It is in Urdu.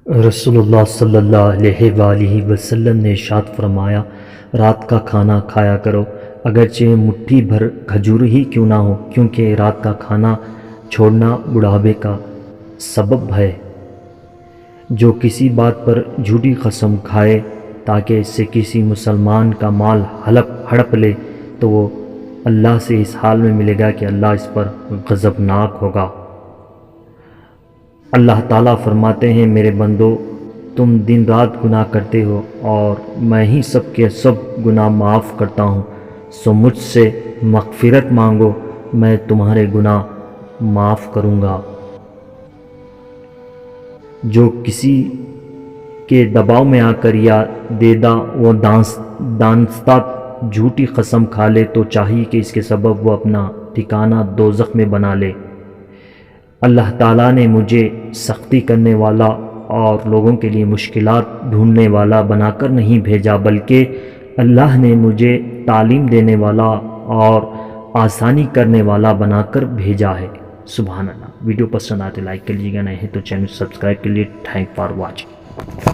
رسول اللہ صلی اللہ علیہ وآلہ وسلم نے ارشاد فرمایا، رات کا کھانا کھایا کرو اگرچہ مٹھی بھر کھجور ہی کیوں نہ ہو، کیونکہ رات کا کھانا چھوڑنا بڑھاپے کا سبب ہے۔ جو کسی بات پر جھوٹی قسم کھائے تاکہ اس سے کسی مسلمان کا مال ہڑپ لے تو وہ اللہ سے اس حال میں ملے گا کہ اللہ اس پر غضبناک ہوگا۔ اللہ تعالیٰ فرماتے ہیں، میرے بندو تم دن رات گناہ کرتے ہو اور میں ہی سب کے سب گناہ معاف کرتا ہوں، سو مجھ سے مغفرت مانگو، میں تمہارے گناہ معاف کروں گا۔ جو کسی کے دباؤ میں آ کر یا دیدہ و دانستہ جھوٹی قسم کھا لے تو چاہیے کہ اس کے سبب وہ اپنا ٹھکانہ دوزخ میں بنا لے۔ اللہ تعالیٰ نے مجھے سختی کرنے والا اور لوگوں کے لیے مشکلات ڈھونڈنے والا بنا کر نہیں بھیجا، بلکہ اللہ نے مجھے تعلیم دینے والا اور آسانی کرنے والا بنا کر بھیجا ہے۔ سبحان اللہ۔ ویڈیو پسند آتے لائک کر لیجیے گا، نہیں تو چینل سبسکرائب کے لیے تھینک فار واچنگ۔